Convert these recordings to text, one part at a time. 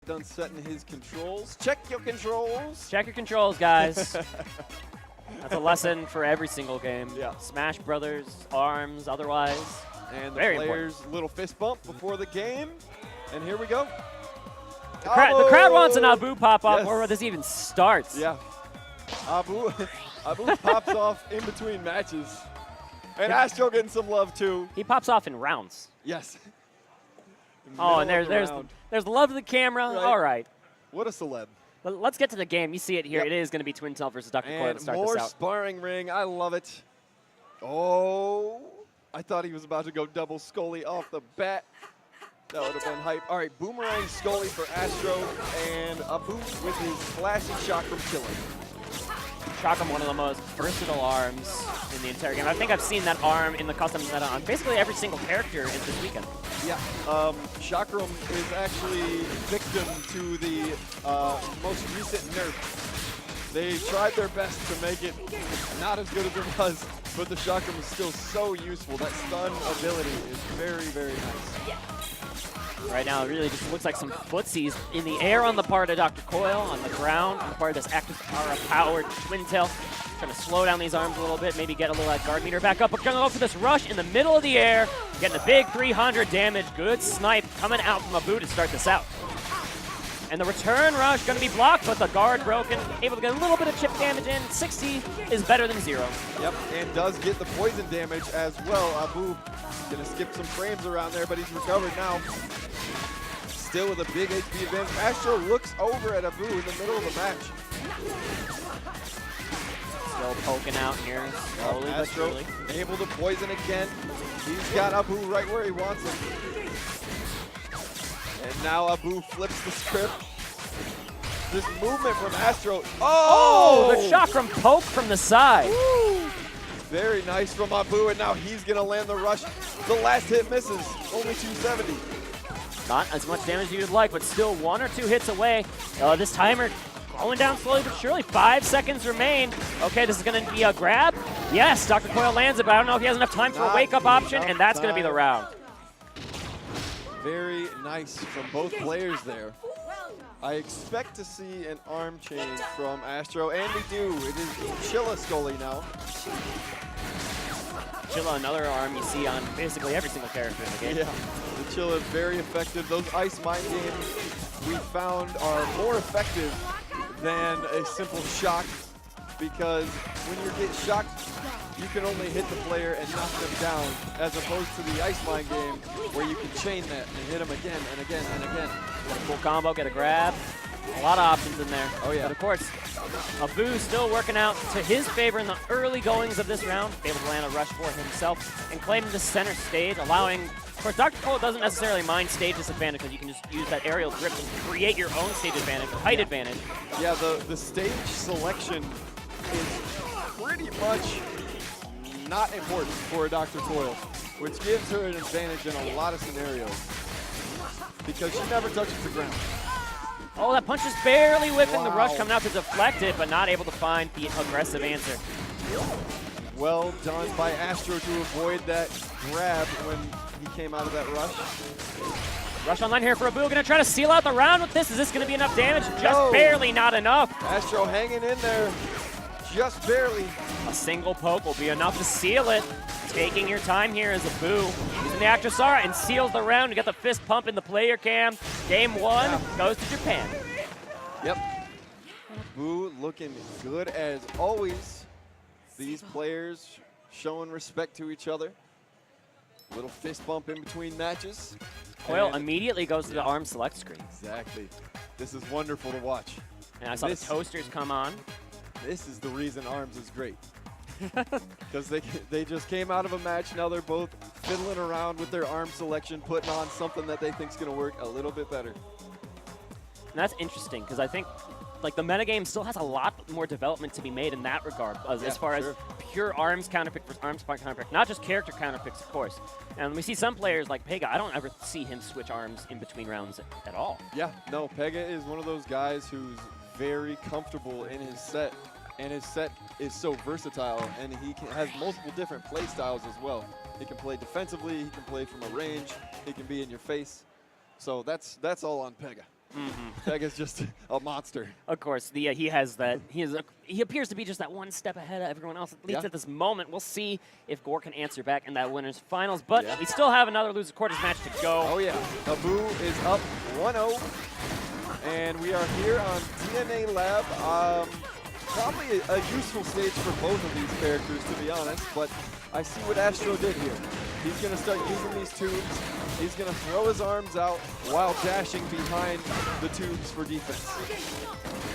Done setting his controls. Check your controls. Check your controls, guys. That's a lesson for every single game. Yeah. Smash Brothers, ARMS, otherwise. And the Very players' important. little fist bump before the game. And here we go. The crowd wants an Abu pop-off Yes. before this even starts. Yeah. Abu pops off in between matches. And Astro getting some love, too. He pops off in rounds. Yes. Oh, and there's round. the love of the camera. Right. All right. What a celeb. But let's get to the game. You see it here. Yep. It is going to be Twintelle versus Dr. Coyle And to start more this out. sparring ring. I love it. Oh, I thought he was about to go double Scully off the bat. That would have been hype. All right, boomerang Scully for Astro, and Abu with his flashy chakram killer. Chakram, one of the most versatile arms in the entire game. I think I've seen that arm in the custom meta on basically every single character in this weekend. Yeah, Chakram is actually victim to the most recent nerf. They tried their best to make it not as good as it was, but the Chakram is still so useful. That stun ability is very, very nice. Yeah. Right now, it really just looks like some footsies in the air on the part of Dr. Coyle, on the ground on the part of this active power-powered Twintelle. Trying to slow down these arms a little bit, maybe get a little guard meter back up. But going to go for this rush in the middle of the air, getting a big 300 damage. Good snipe coming out from Abu to start this out. And the return rush going to be blocked, but the guard broken. Able to get a little bit of chip damage in. 60 is better than 0. Yep, and does get the poison damage as well. Abu going to skip some frames around there, but he's recovered now. Still with a big HP advantage. Astro looks over at Abu in the middle of the match. Still poking out here, slowly but Astro surely. able to poison again. He's got Abu right where he wants him. And now Abu flips the script. This movement from Astro. Oh, the chakram poke from the side. Woo. Very nice from Abu, and now he's going to land the rush. The last hit misses, only 270. Not as much damage as you'd like, but still 1 or 2 hits away. This timer going down slowly but surely. 5 seconds remain. Okay, this is going to be a grab. Yes, Dr. Coyle lands it, but I don't know if he has enough time for a wake-up option, and that's going to be the round. Very nice from both players there. I expect to see an arm change from Astro, and we do. It is Chilla Scully now. Chilla, another arm you see on basically every single character in the game. Yeah, the Chilla is very effective. Those ice mind games we found are more effective than a simple shock, because when you get shocked, you can only hit the player and knock them down, as opposed to the ice mind game where you can chain that and hit them again and again and again. Full combo, get a grab. A lot of options in there. Oh, yeah. But of course, Abu still working out to his favor in the early goings of this round. Able to land a rush for himself and claim the center stage, allowing, of course, Dr. Cole doesn't necessarily mind stage disadvantage because you can just use that aerial grip and create your own stage advantage, height advantage. Yeah, the stage selection is pretty much not important for a Dr. Coyle, which gives her an advantage in a lot of scenarios because she never touches the ground. Oh, that punch is barely whipping. Wow. The rush coming out to deflect it, but not able to find the aggressive answer. Well done by Astro to avoid that grab when he came out of that rush. Rush online here for Abu. Going to try to seal out the round with this. Is this going to be enough damage? Just No. barely, not enough. Astro hanging in there, just barely. A single poke will be enough to seal it. Taking your time here as Abu using the Actrosara and seals the round. You got the fist pump in the player cam. Game 1 goes to Japan. Yep. Abu looking good as always. These players showing respect to each other. Little fist bump in between matches. Coyle And immediately goes to the arm select screen. exactly. This is wonderful to watch. And I saw the toasters come on. This is the reason ARMS is great. Because they just came out of a match. Now they're both fiddling around with their arm selection, putting on something that they think is going to work a little bit better. And that's interesting because I think like the metagame still has a lot more development to be made in that regard as far as pure arms counterpick versus arms counterpick, not just character counterpicks, of course. And we see some players like Pega, I don't ever see him switch arms in between rounds at all. Yeah, no, Pega is one of those guys who's very comfortable in his set, and his set is so versatile, and he has multiple different play styles as well. He can play defensively, he can play from a range, he can be in your face. So that's all on Pega. Vega's just a monster. Of course, he has that. He appears to be just that one step ahead of everyone else, at least at this moment. We'll see if Gore can answer back in that winners finals. But we still have another loser quarters match to go. Oh yeah, Abu is up 1-0, and we are here on DNA Lab. Probably a useful stage for both of these characters, to be honest. But I see what Astro did here. He's going to start using these tubes. He's going to throw his arms out while dashing behind the tubes for defense.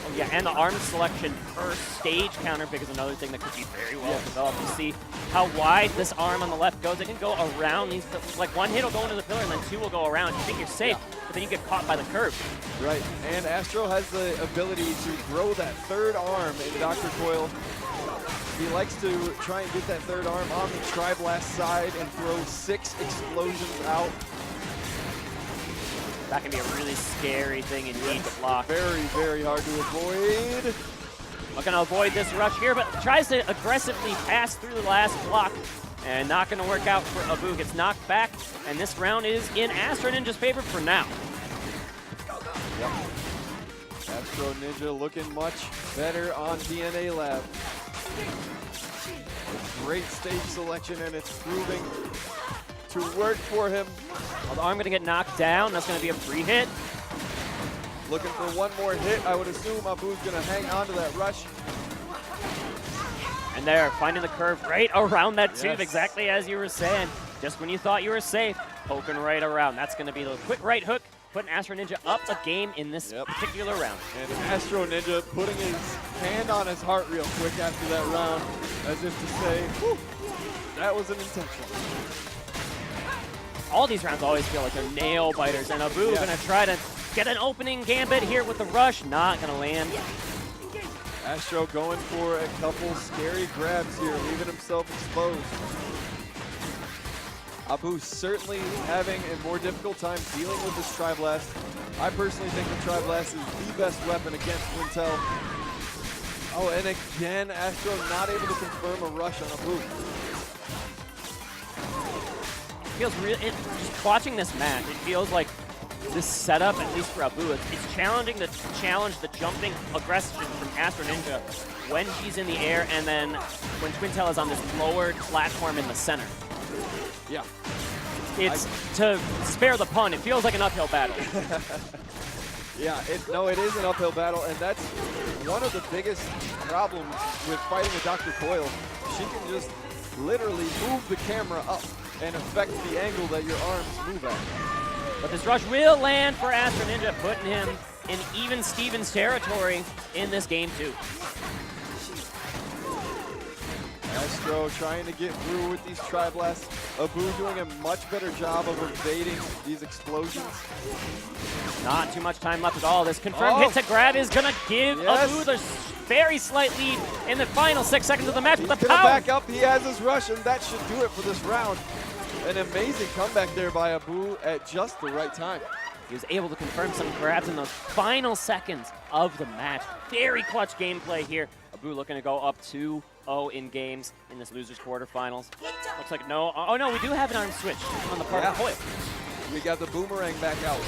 Oh, yeah, and the arm selection per stage counter pick is another thing that could be very well developed. You see how wide this arm on the left goes. It can go around these, like one hit will go into the pillar and then two will go around. You think you're safe, but then you get caught by the curve. Right, and Astro has the ability to throw that third arm in Dr. Coyle. He likes to try and get that third arm on the Tri-Blast side and throw 6 explosions out. That can be a really scary thing indeed to block. Very, very hard to avoid. Looking to avoid this rush here, but tries to aggressively pass through the last block. And not going to work out for Abu. Gets knocked back, and this round is in Astroninja's favor for now. Yep. Astroninja looking much better on DNA Lab. A great stage selection, and it's proving to work for him. Well, the arm going to get knocked down. That's going to be a free hit. Looking for one more hit. I would assume Abu's going to hang on to that rush. And there, finding the curve right around that tube, exactly as you were saying. Just when you thought you were safe, poking right around. That's going to be the quick right hook, putting Astroninja up a game in this particular round. And Astroninja putting his hand on his heart real quick after that round, as if to say, whew, that was an intentional. All these rounds always feel like they're nail biters, and Abu going to try to get an opening gambit here with the rush. Not going to land. Astro going for a couple scary grabs here, leaving himself exposed. Abu certainly having a more difficult time dealing with this Tri-Blast. I personally think the Tri-Blast is the best weapon against Twintelle. Oh, and again, Astro not able to confirm a rush on Abu. Feels really, just watching this match, it feels like this setup, at least for Abu, it's challenging to challenge the jumping aggression from Astroninja when she's in the air, and then when Twintelle is on this lowered platform in the center. Yeah. It's, to spare the pun, it feels like an uphill battle. Yeah, it is an uphill battle, and that's one of the biggest problems with fighting with Dr. Coyle. She can just literally move the camera up and affect the angle that your arms move at. But this rush will land for Astroninja, putting him in even Stevens territory in this game too. Astro trying to get through with these Tri-Blasts. Abu doing a much better job of evading these explosions. Not too much time left at all. This confirmed hit to grab is going to give Abu the very slight lead in the final 6 seconds of the match with the power. Back up, he has his rush, and that should do it for this round. An amazing comeback there by Abu at just the right time. He was able to confirm some grabs in those final seconds of the match. Very clutch gameplay here. Abu looking to go up 2-0 in games in this losers quarterfinals. Looks like no. Oh no, we do have an arm switch on the part of Coycle. We got the boomerang back out.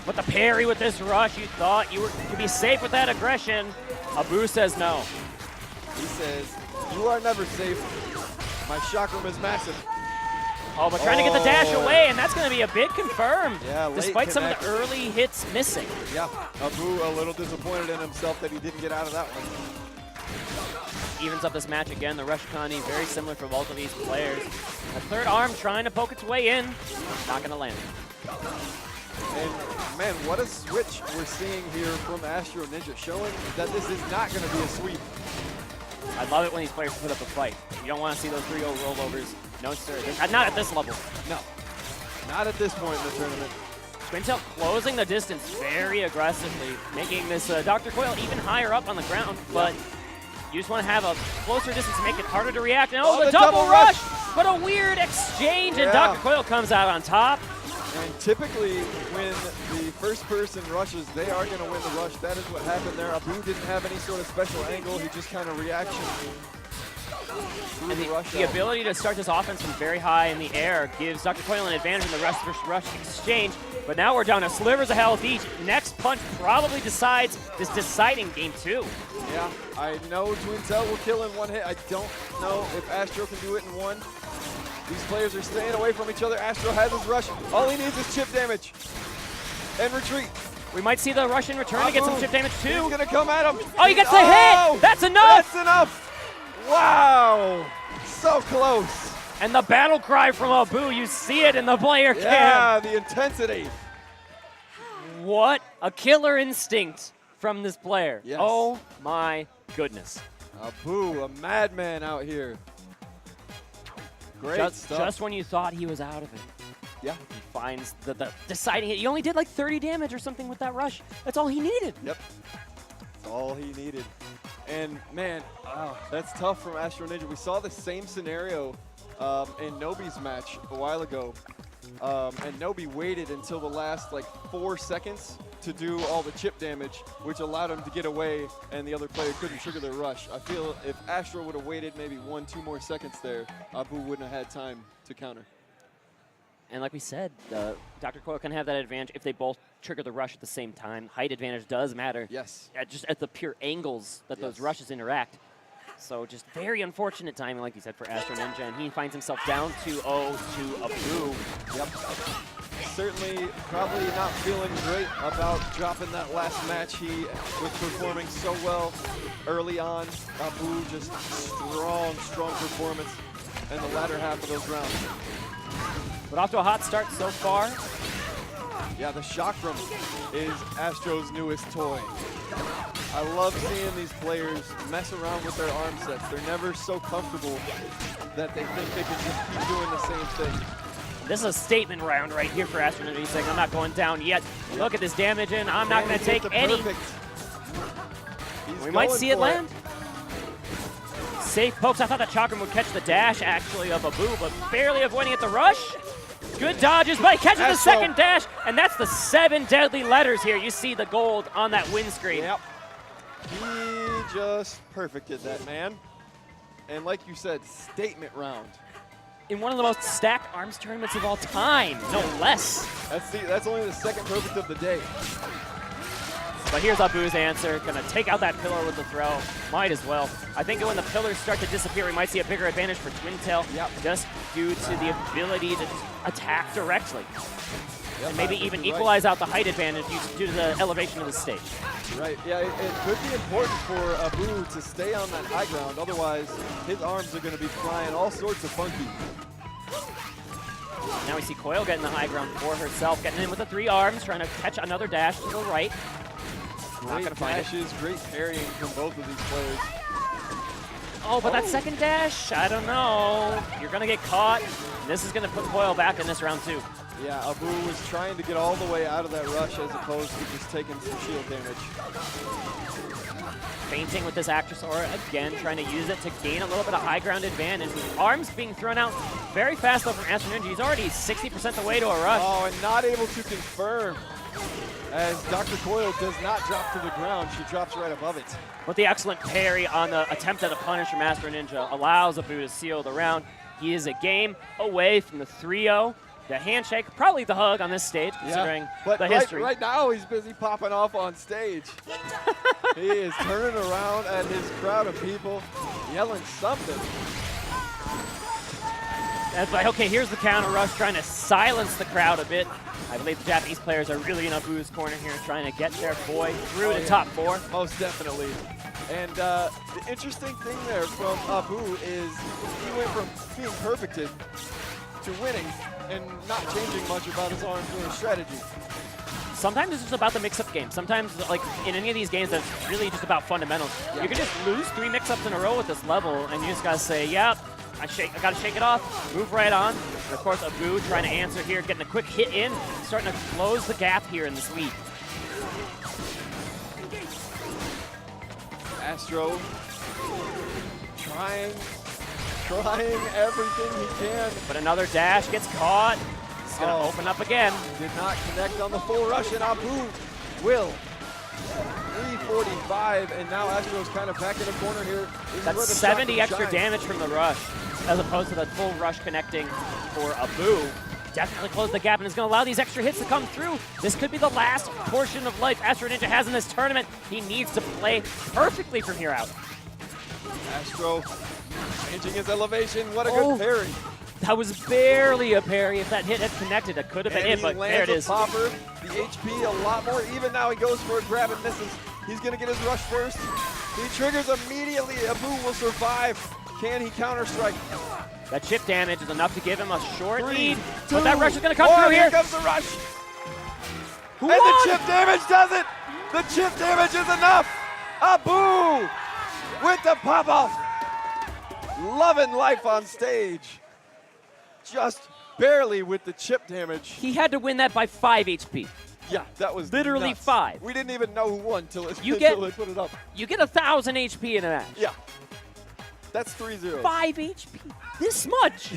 With the parry with this rush, you thought you could be safe with that aggression. Abu says no. He says, "You are never safe. My chakram is massive." Oh, but trying to get the dash away, and that's going to be a big confirm. Yeah, despite some of the early hits missing. Yeah, Abu a little disappointed in himself that he didn't get out of that one. Evens up this match again. The rush economy very similar for both of these players. A third arm trying to poke its way in. Not going to land. And man, what a switch we're seeing here from Astroninja, showing that this is not going to be a sweep. I love it when these players put up a fight. You don't want to see those 3-0 rollovers. No, sir. Not at this level. No, not at this point in the tournament. Twintelle closing the distance very aggressively, making this Dr. Coyle even higher up on the ground, but you just want to have a closer distance to make it harder to react. And the double rush! But a weird exchange, and Dr. Coyle comes out on top. And typically, when the first person rushes, they are going to win the rush. That is what happened there. Abu didn't have any sort of special angle. He just kind of reaction Threw And the rush the out. ability to start this offense from very high in the air gives Dr. Coycle an advantage in the rush versus rush exchange. But now we're down to slivers of health each. Next punch probably decides this deciding game 2. Yeah, I know Twintelle will kill in one hit. I don't know if Astro can do it in one. These players are staying away from each other. Astro has his rush. All he needs is chip damage and retreat. We might see the rush in return to get some chip damage too. He's gonna come at him. Oh, he gets a hit! That's enough! That's enough! Wow! So close. And the battle cry from Abu, you see it in the player cam. Yeah, the intensity. What a killer instinct from this player. Yes. Oh my goodness. Abu, a madman out here. Great stuff. Just when you thought he was out of it. Yeah. He finds the deciding hit. He only did like 30 damage or something with that rush. That's all he needed. Yep. That's all he needed. And man, that's tough from Astroninja. We saw the same scenario in Nobi's match a while ago. And Nobi waited until the last like 4 seconds to do all the chip damage, which allowed him to get away and the other player couldn't trigger their rush. I feel if Astro would have waited maybe 1-2 more seconds there, Abu wouldn't have had time to counter. And like we said, Dr. Coycle can have that advantage if they both trigger the rush at the same time. Height advantage does matter. Yes. Just at the pure angles that those rushes interact. So just very unfortunate timing, like you said, for Astroninja, and he finds himself down 2-0 to Abu. Yep. Certainly probably not feeling great about dropping that last match. He was performing so well early on. Abu just strong performance in the latter half of those rounds. But off to a hot start so far. Yeah, the Chakram is Astro's newest toy. I love seeing these players mess around with their arm sets. They're never so comfortable that they think they can just keep doing the same thing. This is a statement round right here for Astroninja. He's saying, I'm not going down yet. Look at this damage in. I'm not going to take any. We might see it land. Safe pokes. I thought that Chakram would catch the dash, actually, of Abu, but barely avoiding it the rush. Good dodges, but he catches the second dash, and that's the 7 deadly letters here. You see the gold on that windscreen. Yep. He just perfected that, man. And like you said, statement round. In one of the most stacked ARMS tournaments of all time, no less. That's only the second perfect of the day. But here's Abu's answer. Gonna take out that pillar with the throw. Might as well. I think when the pillars start to disappear, we might see a bigger advantage for Twintelle. Yep. Just due to the ability to just attack directly. Yep, And maybe even equalize out the height advantage due to the elevation of the stage. Right, yeah, it could be important for Abu to stay on that high ground. Otherwise, his arms are gonna be flying all sorts of funky. Now we see Coycle getting the high ground for herself, getting in with the 3 arms, trying to catch another dash to the right. Great dashes, great parrying from both of these players. Oh, but that second dash, I don't know. You're gonna get caught. This is gonna put Coycle back in this round 2. Yeah, Abu was trying to get all the way out of that rush as opposed to just taking some shield damage. Feinting with this Actress Aura again, trying to use it to gain a little bit of high ground advantage. With arms being thrown out very fast though from Astroninja. He's already 60% the way to a rush. Oh, and not able to confirm as Dr. Coycle does not drop to the ground. She drops right above it. But the excellent parry on the attempt at a punish from Astroninja allows Abu to seal the round. He is a game away from the 3-0. The handshake, probably the hug on this stage, considering but the history. Right now, he's busy popping off on stage. He is turning around at his crowd of people, yelling something. That's like, okay, here's the counter rush, trying to silence the crowd a bit. I believe the Japanese players are really in Abu's corner here, trying to get their boy through to top 4. Most definitely. And the interesting thing there from Abu is he went from being perfected to winning and not changing much about his arms or his strategy. Sometimes it's just about the mix-up game. Sometimes, like in any of these games, that's really just about fundamentals. Yeah. You can just lose 3 mix-ups in a row with this level, and you just gotta say, yep, I gotta shake it off, move right on. And of course, Abu trying to answer here, getting a quick hit in, starting to close the gap here in this lead. Astro trying everything he can. But another dash gets caught. It's gonna open up again. Did not connect on the full rush, and Abu will 145, and now Astro's kind of back in a corner here. This is where That's the 70 shotgun extra shines. damage from the rush, as opposed to the full rush connecting for Abu. Definitely close the gap and is going to allow these extra hits to come through. This could be the last portion of life Astroninja has in this tournament. He needs to play perfectly from here out. Astro changing his elevation. What a good parry. That was barely a parry. If that hit had connected, that could have been it, but there it is. Popper. The HP a lot more even now. He goes for a grab and misses. He's going to get his rush first. He triggers immediately. Abu will survive. Can he counter-strike? That chip damage is enough to give him a short 3, lead, 2, but that rush is going to come through here here. Comes the rush. Who And won? the chip damage does it. The chip damage is enough. Abu with the pop-off. Loving life on stage. Just barely with the chip damage. He had to win that by 5 HP. Yeah, that was Literally nuts. 5. We didn't even know who won until they put it up. You get 1,000 HP in a match. Yeah. That's 3-0. 5 HP. This much.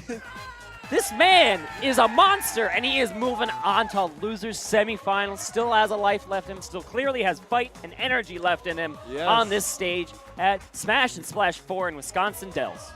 This man is a monster, and he is moving on to losers semifinals. Still has a life left in him. Still clearly has fight and energy left in him Yes. on this stage at Smash and Splash 4 in Wisconsin Dells.